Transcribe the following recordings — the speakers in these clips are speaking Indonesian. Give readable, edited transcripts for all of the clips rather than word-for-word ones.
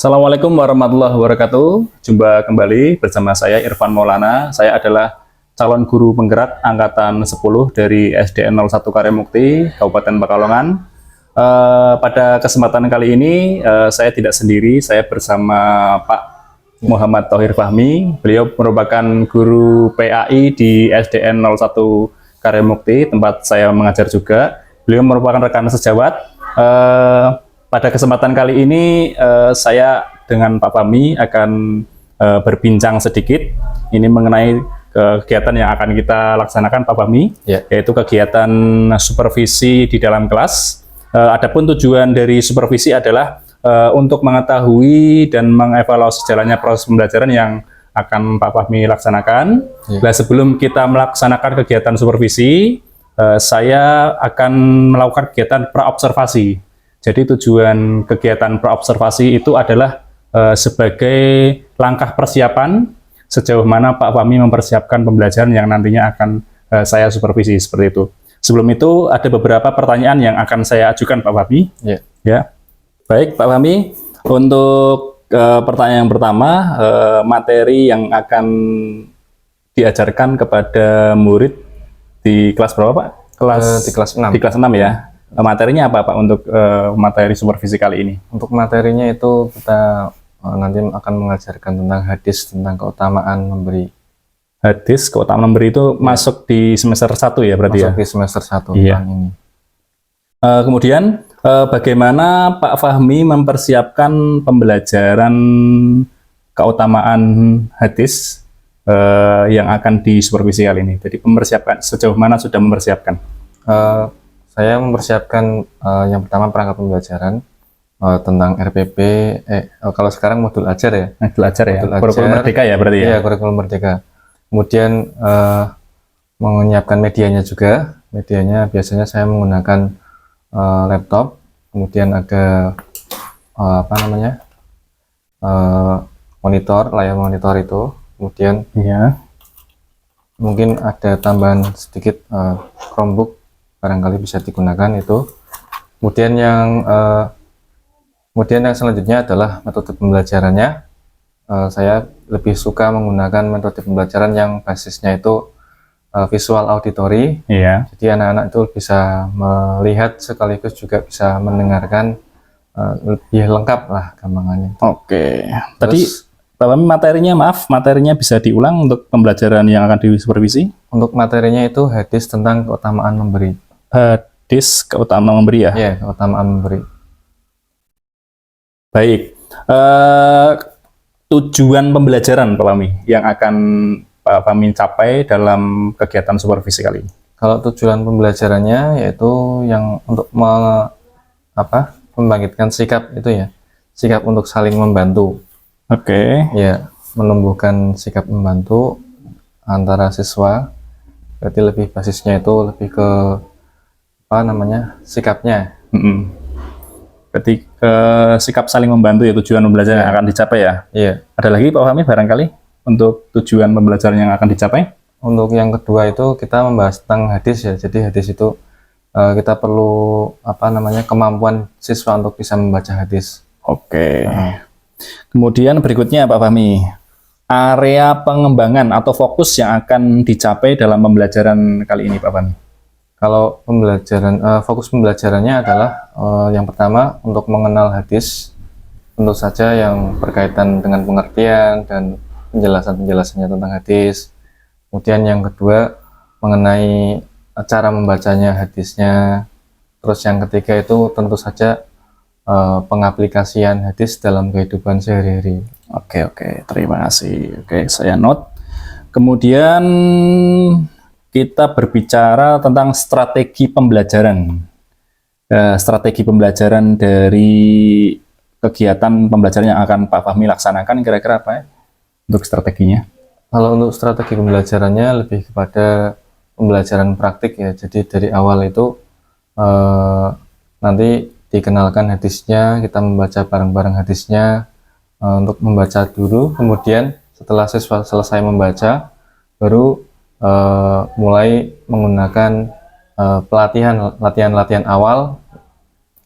Assalamualaikum warahmatullahi wabarakatuh. Jumpa kembali bersama saya Irfan Maulana. Saya adalah calon guru penggerak angkatan 10 dari SDN 01 Karyamukti, Kabupaten Pekalongan. Pada kesempatan kali ini saya tidak sendiri, saya bersama Pak Muhammad Thohir Fahmi. Beliau merupakan guru PAI di SDN 01 Karyamukti, tempat saya mengajar juga. Beliau merupakan rekan sejawat. Pada kesempatan kali ini saya dengan Pak Fahmi akan berbincang sedikit ini mengenai kegiatan yang akan kita laksanakan, Pak Fahmi, yaitu kegiatan supervisi di dalam kelas. Adapun tujuan dari supervisi adalah untuk mengetahui dan mengevaluasi jalannya proses pembelajaran yang akan Pak Fahmi laksanakan. Nah, sebelum kita melaksanakan kegiatan supervisi, saya akan melakukan kegiatan praobservasi. Jadi tujuan kegiatan praobservasi itu adalah sebagai langkah persiapan sejauh mana Pak Fahmi mempersiapkan pembelajaran yang nantinya akan saya supervisi, seperti itu. Sebelum itu ada beberapa pertanyaan yang akan saya ajukan Pak Fahmi. Ya. Baik Pak Fahmi, untuk pertanyaan yang pertama, materi yang akan diajarkan kepada murid di kelas berapa Pak? Di kelas 6. Di kelas 6 ya. Materinya apa Pak untuk materi supervisi kali ini? Untuk materinya itu kita nanti akan mengajarkan tentang hadis, tentang keutamaan memberi. Hadis, keutamaan memberi itu masuk di semester 1 ya berarti masuk di semester 1 tahun ini. Kemudian bagaimana Pak Fahmi mempersiapkan pembelajaran keutamaan hadis yang akan disupervisi kali ini? Jadi mempersiapkan, sejauh mana sudah mempersiapkan? Saya mempersiapkan yang pertama perangkat pembelajaran tentang RPP, kalau sekarang modul ajar ya. Modul ajar ya, kurikulum merdeka ya berarti ya? Iya, kurikulum merdeka. Kemudian menyiapkan medianya juga. Medianya biasanya saya menggunakan laptop, kemudian ada monitor, layar monitor itu. Kemudian mungkin ada tambahan sedikit Chromebook, barangkali bisa digunakan itu. Kemudian yang selanjutnya adalah metode pembelajarannya. Saya lebih suka menggunakan metode pembelajaran yang basisnya itu visual auditory. Jadi anak-anak itu bisa melihat sekaligus juga bisa mendengarkan, lebih lengkap lah gampangannya. Oke. Tadi Pak Fahmi materinya bisa diulang untuk pembelajaran yang akan disupervisi? Untuk materinya itu hadis tentang keutamaan memberi. Hadis keutamaan memberi ya? Iya, keutamaan memberi. Baik. Tujuan pembelajaran Pak Fahmi yang akan Pak Fahmi capai dalam kegiatan supervisi kali ini? Kalau tujuan pembelajarannya yaitu yang untuk membangkitkan sikap itu ya, sikap untuk saling membantu. Ya, menumbuhkan sikap membantu antara siswa. Berarti lebih basisnya itu lebih ke sikapnya. Berarti sikap saling membantu ya tujuan pembelajaran yang akan dicapai ya? Iya. Ada lagi Pak Fahmi barangkali untuk tujuan pembelajaran yang akan dicapai? Untuk yang kedua itu kita membahas tentang hadis ya. Jadi hadis itu kita perlu kemampuan siswa untuk bisa membaca hadis. Kemudian berikutnya Pak Fahmi, area pengembangan atau fokus yang akan dicapai dalam pembelajaran kali ini Pak Fahmi? Kalau fokus pembelajarannya adalah yang pertama untuk mengenal hadis, tentu saja yang berkaitan dengan pengertian dan penjelasannya tentang hadis. Kemudian yang kedua mengenai cara membacanya hadisnya. Terus yang ketiga itu tentu saja pengaplikasian hadis dalam kehidupan sehari-hari. Oke, terima kasih. Saya note. Kemudian kita berbicara tentang strategi pembelajaran. Strategi pembelajaran dari kegiatan pembelajaran yang akan Pak Fahmi laksanakan kira-kira apa ya untuk strateginya? Kalau untuk strategi pembelajarannya lebih kepada pembelajaran praktik ya. Jadi dari awal itu nanti dikenalkan hadisnya, kita membaca bareng-bareng hadisnya, untuk membaca dulu, kemudian setelah siswa selesai membaca, baru mulai menggunakan latihan awal.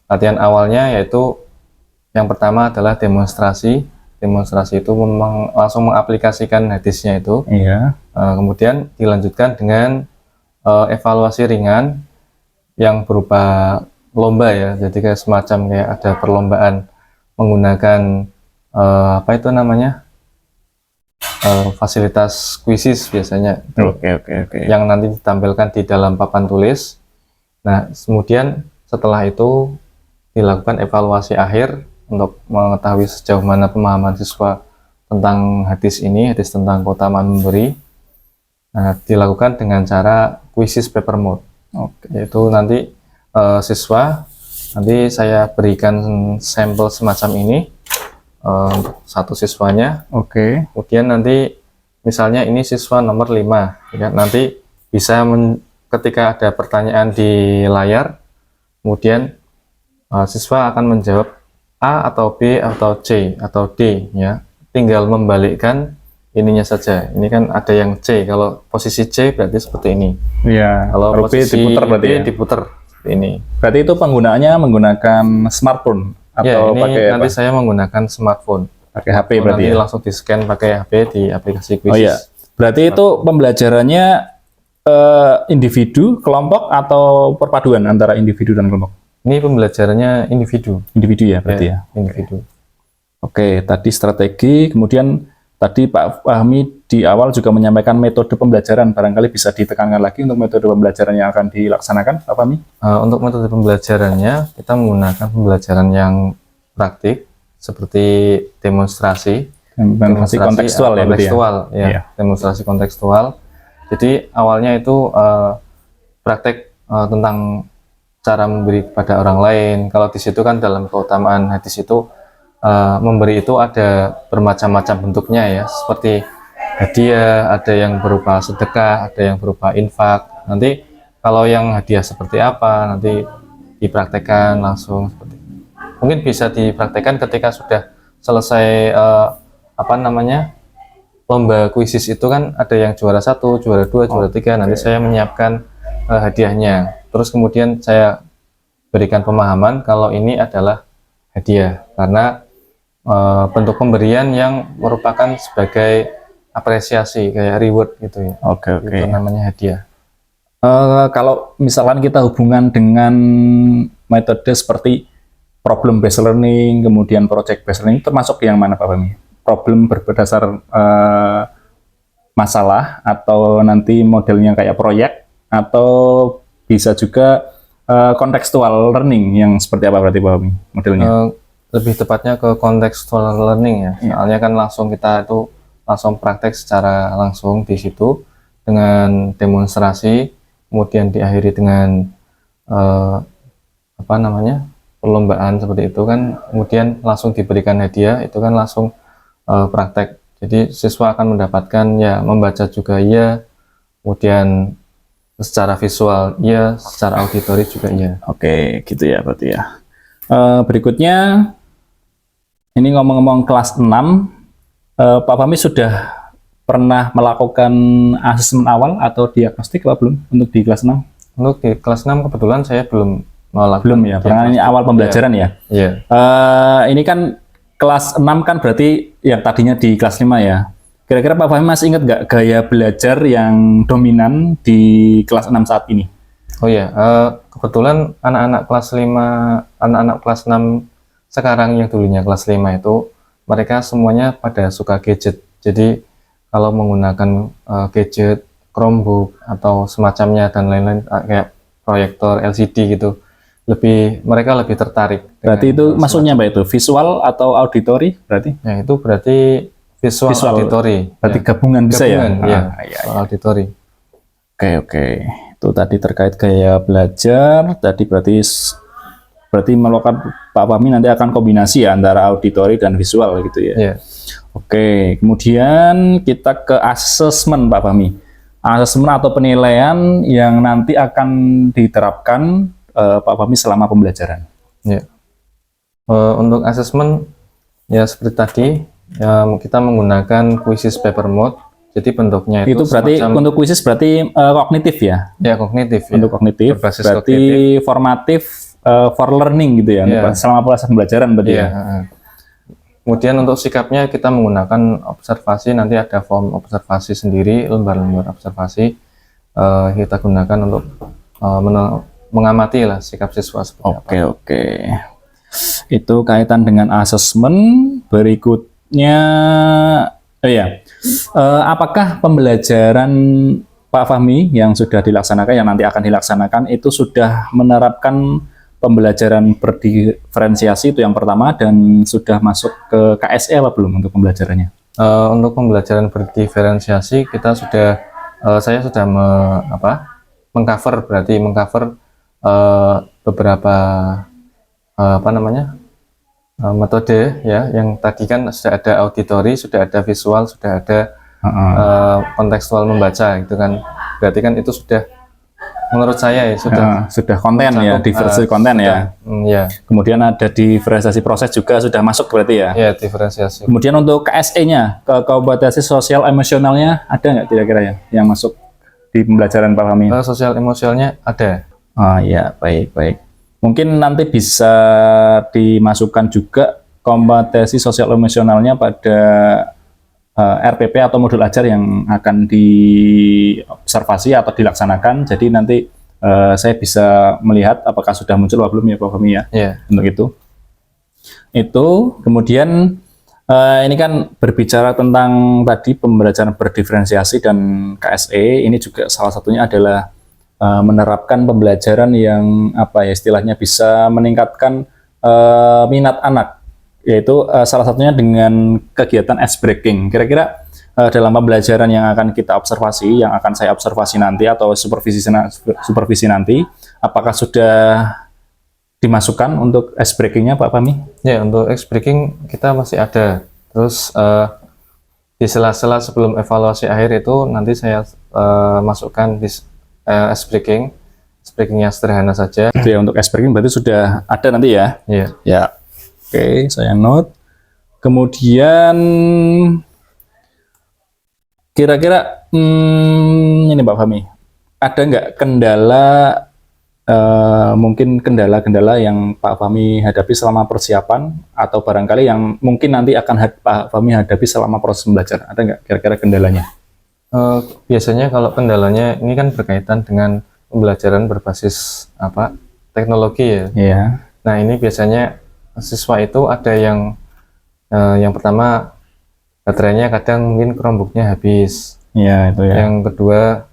Latihan awalnya yaitu Yang pertama adalah demonstrasi. Demonstrasi itu memang langsung mengaplikasikan hadisnya itu. Iya. Kemudian dilanjutkan dengan evaluasi ringan yang berupa lomba ya. Jadi kayak semacam kayak ada perlombaan menggunakan apa itu namanya? Fasilitas kuisis biasanya. Oke. Yang nanti ditampilkan di dalam papan tulis. Nah, kemudian setelah itu dilakukan evaluasi akhir untuk mengetahui sejauh mana pemahaman siswa tentang hadis ini, hadis tentang keutamaan memberi. Nah, dilakukan dengan cara kuisis paper mode. Yaitu nanti siswa, nanti saya berikan sampel semacam ini untuk satu siswanya. Kemudian nanti misalnya ini siswa nomor 5, ya, nanti bisa ketika ada pertanyaan di layar, kemudian siswa akan menjawab A atau B atau C atau D, ya, tinggal membalikkan ininya saja. Ini kan ada yang C, kalau posisi C berarti seperti ini. Iya. Kalau posisi diputar berarti B ya? diputar seperti ini. Berarti itu penggunaannya menggunakan smartphone Ya, atau ini pakai nanti apa? saya menggunakan smartphone. Pakai HP berarti Nanti ya? langsung di scan pakai HP di aplikasi Oh Quizzes. iya. Berarti itu pembelajarannya individu, kelompok, atau perpaduan antara individu dan kelompok? Ini pembelajarannya individu. Individu ya berarti ya? Individu. Oke, tadi strategi, kemudian tadi Pak Fahmi di awal juga menyampaikan metode pembelajaran, barangkali bisa ditekankan lagi untuk metode pembelajaran yang akan dilaksanakan, Pak Fahmi? Untuk metode pembelajarannya, kita menggunakan pembelajaran yang praktik, seperti demonstrasi. Demonstrasi kontekstual ya berarti ya? Kontekstual, ya. Iya. Demonstrasi kontekstual. Jadi awalnya itu praktek tentang cara memberi kepada orang lain. Kalau di situ kan dalam keutamaan hadis itu memberi itu ada bermacam-macam bentuknya ya, seperti hadiah, ada yang berupa sedekah, ada yang berupa infak. Nanti kalau yang hadiah seperti apa nanti dipraktekkan langsung seperti itu. Mungkin bisa dipraktekkan ketika sudah selesai lomba kuisis itu kan ada yang juara 1, juara 2, juara 3. Nanti saya menyiapkan hadiahnya. Terus kemudian saya berikan pemahaman kalau ini adalah hadiah karena bentuk pemberian yang merupakan sebagai apresiasi kayak reward gitu ya. Itu namanya hadiah. Kalau misalkan kita hubungan dengan metode seperti problem based learning, kemudian project based learning, termasuk yang mana Pak Fahmi? Problem berdasar masalah, atau nanti modelnya kayak proyek, atau bisa juga kontekstual learning yang seperti apa berarti Pak Fahmi modelnya? Lebih tepatnya ke contextual learning ya. Soalnya kan langsung kita itu langsung praktek secara langsung di situ dengan demonstrasi, kemudian diakhiri dengan perlombaan seperti itu kan, kemudian langsung diberikan hadiah, itu kan langsung praktek. Jadi siswa akan mendapatkan ya membaca juga ya, kemudian secara visual ya, secara auditori juga ya. Oke, gitu ya berarti ya. Berikutnya, ini ngomong-ngomong kelas 6, Pak Fahmi sudah pernah melakukan asesmen awal atau diagnostik apa belum untuk di kelas 6? Untuk di kelas 6 kebetulan saya belum melakukan. Belum ya, karena ini awal pembelajaran ya. Iya. Ini kan kelas 6 kan berarti yang tadinya di kelas 5 ya. Kira-kira Pak Fahmi masih ingat nggak gaya belajar yang dominan di kelas 6 saat ini? Oh ya, kebetulan anak-anak kelas 5, anak-anak kelas 6 sekarang yang dulunya kelas 5 itu mereka semuanya pada suka gadget. Jadi kalau menggunakan gadget, Chromebook atau semacamnya dan lain-lain kayak proyektor LCD gitu, mereka lebih tertarik. Berarti itu maksudnya apa itu? Visual atau auditory berarti? Ya, itu berarti visual auditory. Berarti ya. gabungan bisa ya? Ya, auditory. Oke. Itu tadi terkait gaya belajar. Tadi berarti melakukan Pak Fahmi nanti akan kombinasi ya antara auditory dan visual gitu ya. Yeah. Oke, kemudian kita ke asesmen Pak Fahmi. Asesmen atau penilaian yang nanti akan diterapkan Pak Fahmi selama pembelajaran. Ya. Untuk asesmen ya seperti tadi ya, kita menggunakan quizzes paper mode. Jadi bentuknya itu berarti untuk quizzes berarti kognitif ya? Ya, kognitif. Untuk kognitif, berbasis berarti kognitif. formatif for learning gitu ya, selama proses pembelajaran berarti ya. Kemudian untuk sikapnya kita menggunakan observasi, nanti ada form observasi sendiri, lembar-lembar observasi kita gunakan untuk mengamati lah sikap siswa seperti apa. Oke. Itu kaitan dengan asesmen. Berikutnya, apakah pembelajaran Pak Fahmi yang sudah dilaksanakan, yang nanti akan dilaksanakan, itu sudah menerapkan pembelajaran berdiferensiasi itu yang pertama, dan sudah masuk ke KSE apa belum untuk pembelajarannya? Untuk pembelajaran berdiferensiasi kita sudah, saya sudah mengcover beberapa metode ya, yang tadi kan sudah ada auditori, sudah ada visual, sudah ada kontekstual membaca gitu kan. Berarti kan itu sudah, menurut saya ya sudah konten ya, diversifikasi konten ya. Kemudian ada diferensiasi proses juga sudah masuk berarti ya. Ya, diferensiasi. Kemudian untuk KSE-nya, kompetensi sosial emosionalnya, ada nggak kira-kira ya yang masuk di pembelajaran Pak Fahmi? Sosial emosionalnya ada. Oh ya, baik. Mungkin nanti bisa dimasukkan juga kompetensi sosial emosionalnya pada RPP atau modul ajar yang akan diobservasi atau dilaksanakan. Jadi nanti saya bisa melihat apakah sudah muncul atau belum ya Pak Fahmi ya. Untuk itu kemudian ini kan berbicara tentang tadi pembelajaran berdiferensiasi dan KSE. Ini juga salah satunya adalah menerapkan pembelajaran yang istilahnya bisa meningkatkan minat anak, yaitu salah satunya dengan kegiatan ice breaking. Kira-kira dalam pembelajaran yang akan kita observasi, yang akan saya observasi nanti atau supervisi nanti, apakah sudah dimasukkan untuk ice breakingnya Pak Fahmi? Ya, untuk ice breaking kita masih ada. Terus di sela-sela sebelum evaluasi akhir itu nanti saya masukkan di ice breakingnya sederhana saja. Itu ya, untuk ice breaking berarti sudah ada nanti ya? Ya. Oke, saya note. Kemudian kira-kira ini Pak Fahmi, ada nggak kendala, mungkin kendala-kendala yang Pak Fahmi hadapi selama persiapan, atau barangkali yang mungkin nanti akan Pak Fahmi hadapi selama proses belajar? Ada nggak kira-kira kendalanya? Biasanya kalau kendalanya ini kan berkaitan dengan pembelajaran berbasis teknologi ya. Nah, ini biasanya siswa itu ada yang pertama baterainya kadang mungkin Chromebooknya habis. Itu ya. Yang kedua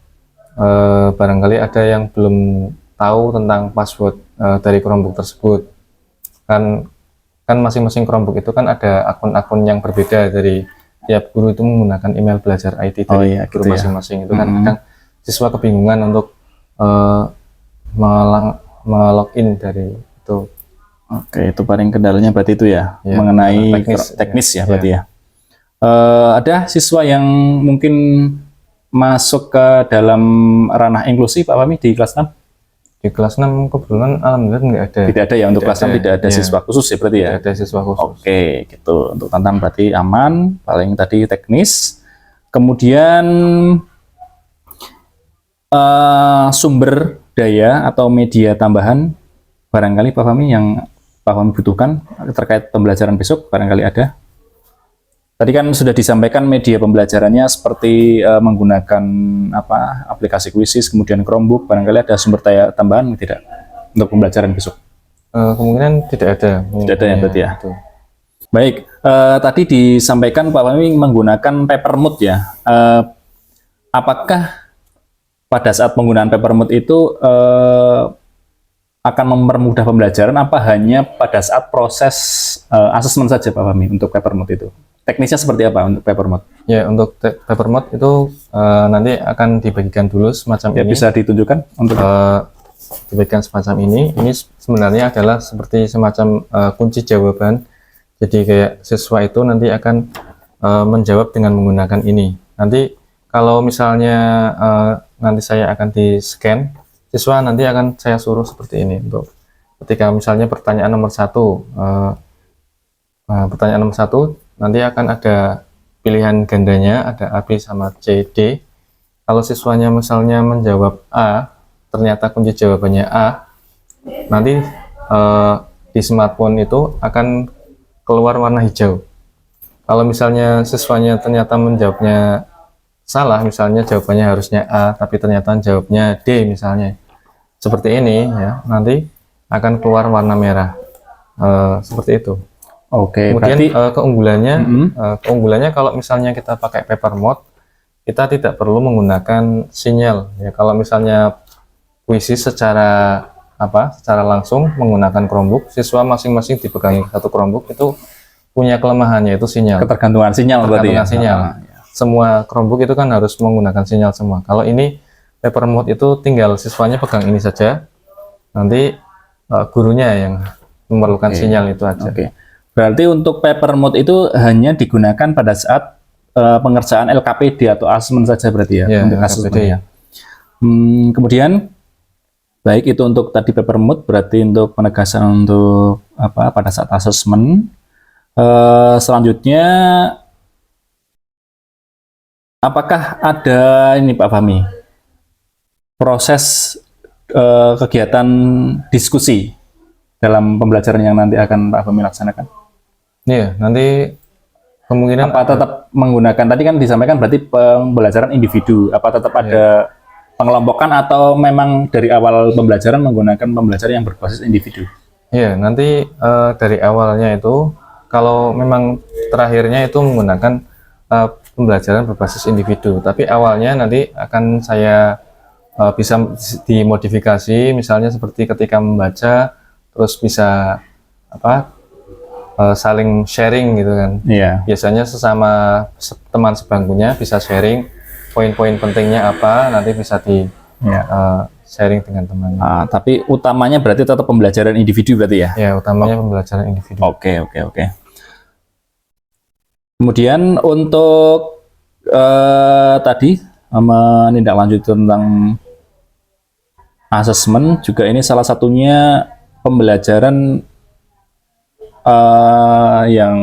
barangkali ada yang belum tahu tentang password dari Chromebook tersebut. Kan masing-masing Chromebook itu kan ada akun-akun yang berbeda, dari tiap guru itu menggunakan email belajar IT dari guru masing-masing. Itu kan kadang siswa kebingungan untuk melogin dari itu. Oke, itu paling kendalanya berarti itu ya, mengenai teknis ya berarti ya. Ada siswa yang mungkin masuk ke dalam ranah inklusi Pak Fahmi di kelas 6? Di kelas 6 kebetulan alhamdulillah nggak ada. Tidak ada ya, untuk kelas 6 tidak ada siswa khusus ya berarti ya? Tidak ada siswa khusus. Oke, gitu. Untuk tantangan berarti aman, paling tadi teknis. Kemudian sumber daya atau media tambahan barangkali Pak Fahmi yang Pak Fahmi butuhkan terkait pembelajaran besok, barangkali ada? Tadi kan sudah disampaikan media pembelajarannya seperti menggunakan aplikasi Quizzes, kemudian Chromebook, barangkali ada sumber daya tambahan tidak untuk pembelajaran besok? Kemungkinan tidak ada. Tidak ada ya berarti ya. Baik, tadi disampaikan Pak Fahmi menggunakan Papermood ya. Apakah pada saat penggunaan Papermood itu akan mempermudah pembelajaran, apa hanya pada saat proses asesmen saja Pak Fahmi untuk Papermood itu? Teknisnya seperti apa untuk Papermood? Ya, untuk Papermood itu nanti akan dibagikan dulu semacam ini. Bisa ditunjukkan untuk dibagikan semacam ini. Ini sebenarnya adalah seperti semacam kunci jawaban. Jadi kayak siswa itu nanti akan menjawab dengan menggunakan ini. Nanti kalau misalnya nanti saya akan di-scan, siswa nanti akan saya suruh seperti ini. Untuk ketika misalnya pertanyaan nomor 1, pertanyaan nomor 1 nanti akan ada pilihan gandanya, ada A, B, sama C, D. Kalau siswanya misalnya menjawab A, ternyata kunci jawabannya A, nanti di smartphone itu akan keluar warna hijau. Kalau misalnya siswanya ternyata menjawabnya salah, misalnya jawabannya harusnya A, tapi ternyata jawabnya D misalnya, seperti ini ya, nanti akan keluar warna merah. Seperti itu. Oke, Kemudian berarti keunggulannya kalau misalnya kita pakai paper mode, kita tidak perlu menggunakan sinyal. Ya, kalau misalnya puisi secara langsung menggunakan Chromebook, siswa masing-masing dipegangi satu Chromebook itu punya kelemahannya, itu sinyal. ketergantungan sinyal berarti ya. Ketergantungan sinyal. Semua Chromebook itu kan harus menggunakan sinyal semua. Kalau ini paper mode itu tinggal siswanya pegang ini saja, nanti gurunya yang memerlukan sinyal itu aja. Oke. Berarti untuk paper mode itu hanya digunakan pada saat pengerjaan LKPD atau asesmen saja berarti ya, Ya, untuk LKPD. asesmen ya. Kemudian baik itu untuk tadi paper mode, berarti untuk penegasan untuk pada saat asesmen. Selanjutnya, apakah ada ini Pak Fahmi proses kegiatan diskusi dalam pembelajaran yang nanti akan Pak Fahmi laksanakan? Iya, nanti kemungkinan Apa tetap menggunakan, tadi kan disampaikan berarti pembelajaran individu, apa tetap ada pengelompokan atau memang dari awal pembelajaran menggunakan pembelajaran yang berbasis individu? Iya, nanti dari awalnya itu, kalau memang terakhirnya itu menggunakan pembelajaran berbasis individu, tapi awalnya nanti akan saya bisa dimodifikasi, misalnya seperti ketika membaca, terus bisa saling sharing gitu kan. Iya. Biasanya sesama teman sebangkunya bisa sharing poin-poin pentingnya apa, nanti bisa di sharing dengan temannya. Tapi utamanya berarti tetap pembelajaran individu berarti ya? Ya, utamanya pembelajaran individu. Oke. Kemudian untuk tadi menindaklanjuti tentang asesmen juga, ini salah satunya pembelajaran yang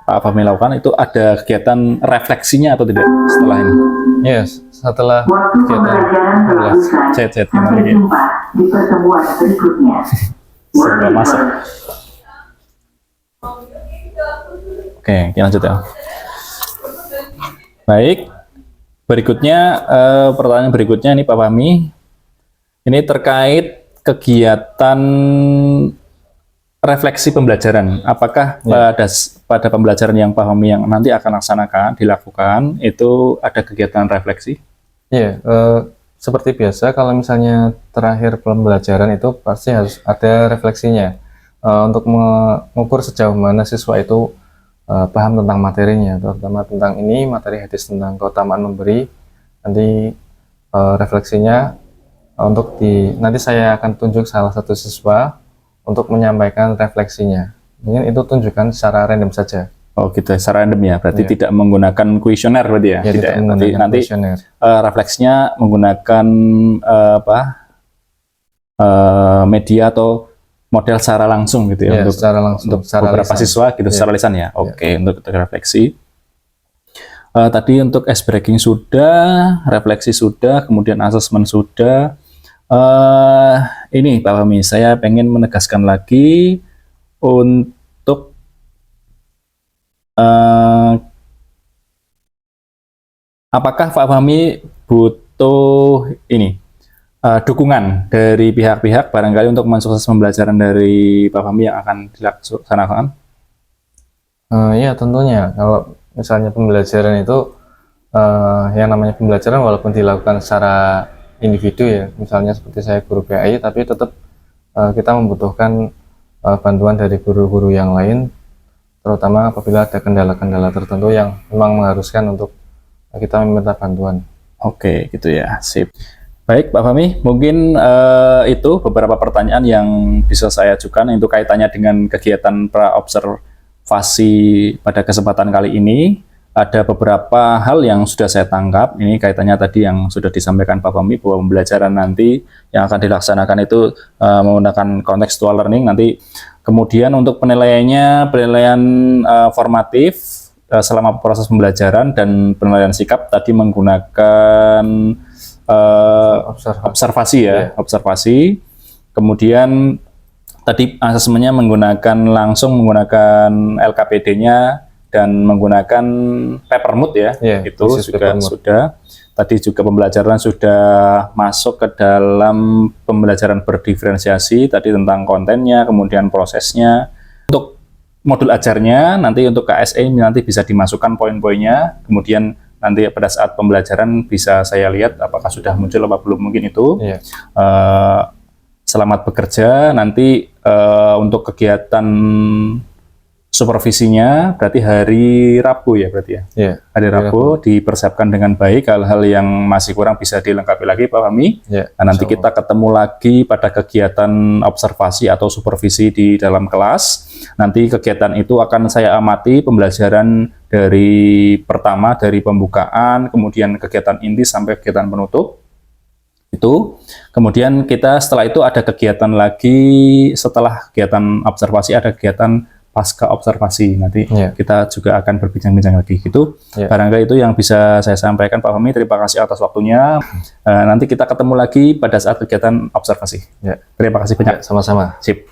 Pak Fahmi lakukan itu ada kegiatan refleksinya atau tidak setelah ini? Yes, setelah kegiatan Chat Sampai jumpa di pertemuan berikutnya. Sudah masuk. Oke, kita lanjut ya. Baik, berikutnya pertanyaan berikutnya nih Pak Fahmi, ini terkait kegiatan refleksi pembelajaran. Apakah pada pembelajaran yang Pak Fahmi yang nanti akan dilakukan itu ada kegiatan refleksi? Iya, seperti biasa kalau misalnya terakhir pembelajaran itu pasti harus ada refleksinya untuk mengukur sejauh mana siswa itu paham tentang materinya, terutama tentang ini materi hadis tentang keutamaan memberi. Nanti refleksinya nanti saya akan tunjuk salah satu siswa untuk menyampaikan refleksinya. Mungkin itu tunjukkan secara random saja. Oh gitu, secara random ya, berarti tidak menggunakan kuesioner berarti ya? Tidak menggunakan nanti kuesioner. Refleksinya menggunakan media atau model secara langsung gitu ya, untuk secara langsung, untuk secara beberapa lisan. siswa gitu, secara lisan ya. Oke, untuk refleksi. Tadi untuk ice breaking sudah, refleksi sudah, kemudian asesmen sudah. Ini Pak Fahmi, saya pengen menegaskan lagi untuk apakah Pak Fahmi butuh ini dukungan dari pihak-pihak barangkali untuk mensukses pembelajaran dari Pak Fahmi yang akan dilaksanakan? Iya, tentunya kalau misalnya pembelajaran itu yang namanya pembelajaran walaupun dilakukan secara individu ya, misalnya seperti saya guru PAI, tapi tetap kita membutuhkan bantuan dari guru-guru yang lain, terutama apabila ada kendala-kendala tertentu yang memang mengharuskan untuk kita meminta bantuan. Oke, gitu ya, sip. Baik Pak Fahmi, mungkin itu beberapa pertanyaan yang bisa saya ajukan untuk kaitannya dengan kegiatan pra-observasi pada kesempatan kali ini. Ada beberapa hal yang sudah saya tangkap, ini kaitannya tadi yang sudah disampaikan Pak Fahmi, bahwa pembelajaran nanti yang akan dilaksanakan itu menggunakan contextual learning nanti. Kemudian untuk penilaiannya, penilaian formatif selama proses pembelajaran dan penilaian sikap tadi menggunakan observasi ya, observasi. Kemudian Tadi asesmennya langsung menggunakan LKPD-nya dan menggunakan Peppermood ya, Iya, itu basis juga Peppermood. sudah. Tadi juga pembelajaran sudah masuk ke dalam pembelajaran berdiferensiasi, tadi tentang kontennya, kemudian prosesnya. Untuk modul ajarnya, nanti untuk KSE nanti bisa dimasukkan poin-poinnya, kemudian nanti pada saat pembelajaran bisa saya lihat apakah sudah muncul apa belum, mungkin itu. Iya. Selamat bekerja. Nanti untuk kegiatan supervisinya berarti hari Rabu ya berarti ya. Iya. Hari Rabu dipersiapkan dengan baik, hal-hal yang masih kurang bisa dilengkapi lagi Pak Fahmi. Iya. Nah, nanti kita ketemu lagi pada kegiatan observasi atau supervisi di dalam kelas. Nanti kegiatan itu akan saya amati pembelajaran dari pertama dari pembukaan, kemudian kegiatan inti sampai kegiatan penutup. Itu kemudian kita setelah itu ada kegiatan lagi, setelah kegiatan observasi ada kegiatan pasca observasi, nanti kita juga akan berbincang-bincang lagi gitu. Barangkali itu yang bisa saya sampaikan Pak Fahmi. Terima kasih atas waktunya. Nanti kita ketemu lagi pada saat kegiatan observasi. Terima kasih banyak. Sama-sama. Sip.